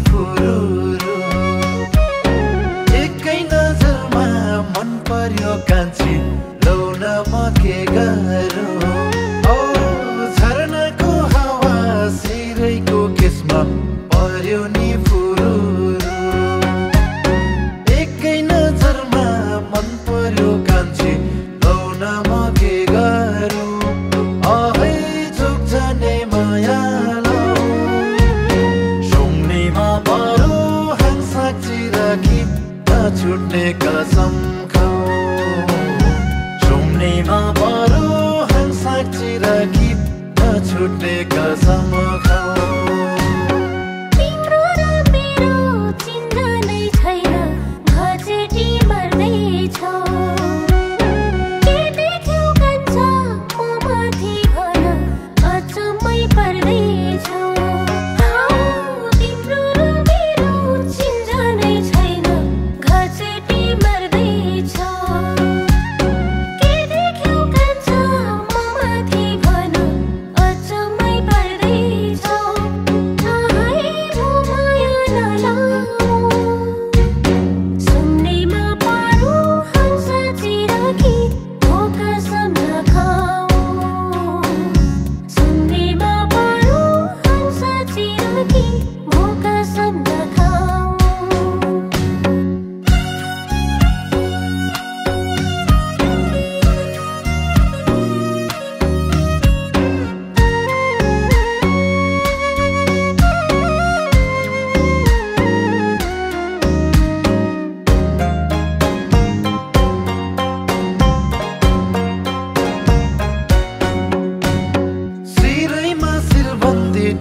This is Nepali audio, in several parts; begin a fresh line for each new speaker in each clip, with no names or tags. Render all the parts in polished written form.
फुरुरु एकै नजरमा मन पर्यो कान्छी लौन म के गरौँ ओ झरनाको हावा सिरैको केसमा पर्यो नि फुरुरु एकै नजरमा मन पर्यो कान्छी लौन म के गरौँ अहै झुक्झने माया छुट्ने कसम खाऊ सुम्नेमा बरु हम साक्षी राखी नछुट्ने कसम खाऊ
तिम्रो र मेरो चिन्हनै छैन घचेटी मर्दैछौ के देख्यौ कान्छा म माथि भन अचम्मै पर्दैछौ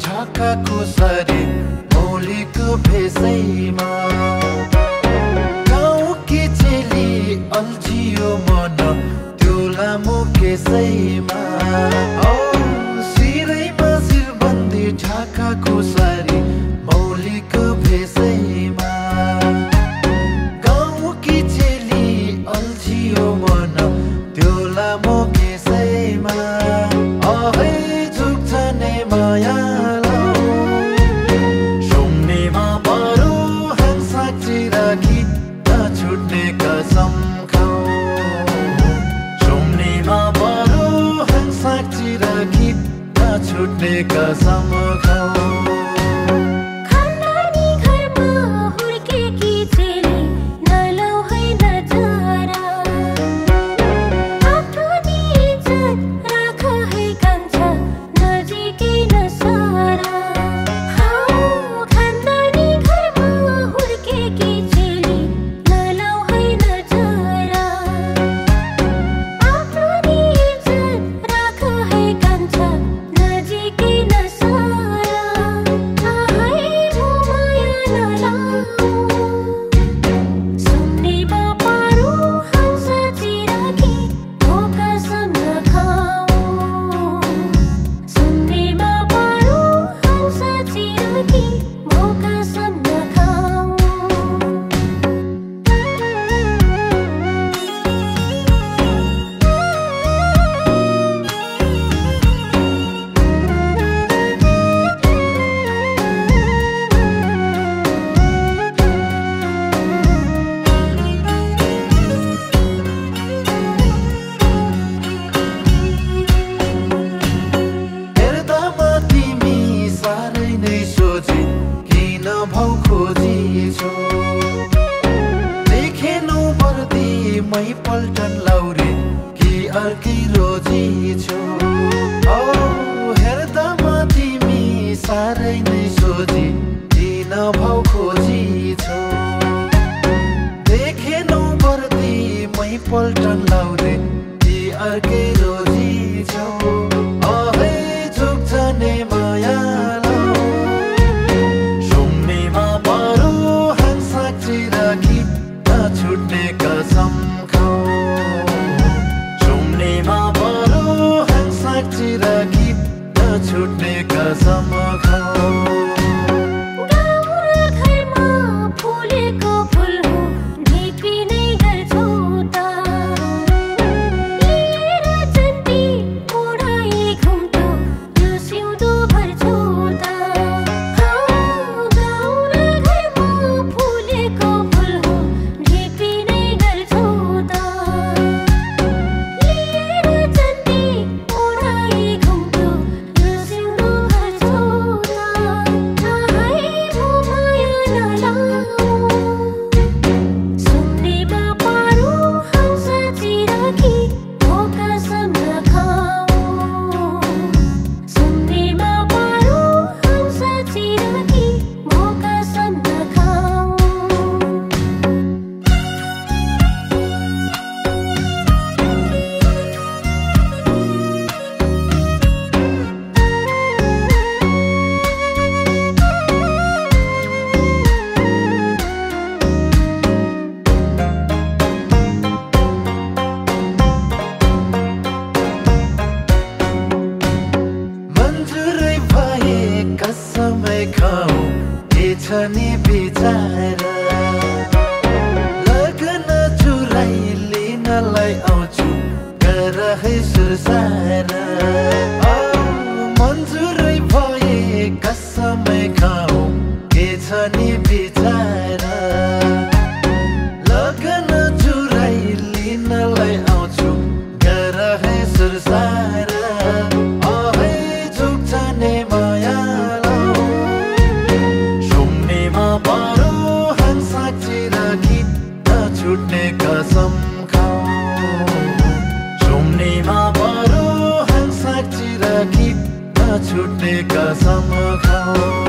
ढाकाको सरी मौलीको भेषैमा गाउँकी चेली अल्झियो मन त्यो लामो केसैमा औ सिरैमा शिरबन्दी ढाकाको सरी मौलीको भेषैमा गाउँकी चेली अल्झियो मन त्यो लामो केसैमा अहै झुक्झने माया छुट्ने कसम खाऊ सुम्नेमा बरु हम साक्षी राखी नछुट्ने कसम खाऊ मै पल्टन लाउरे कि अर्कै रोजी छौ औ हेर्दामा तिमी साह्रै नै सोझी किन भाउ खोजी छौ देखेनौ पर्दी मै पल्टन लाउरे कि अर्कै रोजी छौ अहै झुक्झने माया सुम्नेमा बरु हम साक्षी राखी नछुट्ने कसम खाऊ सुम्नेमा बरु हम साक्षी राखी नछुट्ने कसम खाऊ
फुलेको फुल हो ढिपी नै गर्छौ त लिएर
नि बिचार लगन चुराइ लिनलाई आउँछु गर है सुरसार मन्जुरै भए कसमै खाऊ के छ नि बिचार लगन चुराइ लिनलाई आउँछु गर है सुरसार ahai झुक्छने मायालाउ सुम्नेमा बारो हंसाक्षी राखी नछुट्ने कसम खाऊ सुम्नेमा बारो हंसाक्षी राखी नछुट्ने कसम खाऊ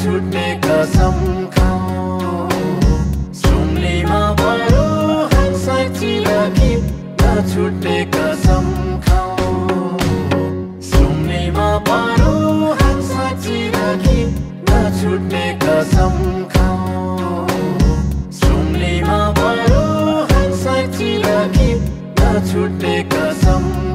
छुट्ने कसम खाऊ सुम्नेमा बारो हंसाक्षी राखी नछुट्ने कसम खाऊ सुम्नेमा बारो हंसाक्षी राखी नछुट्ने कसम खाऊ सुम्नेमा बारो हंसाक्षी राखी नछुट्ने कसम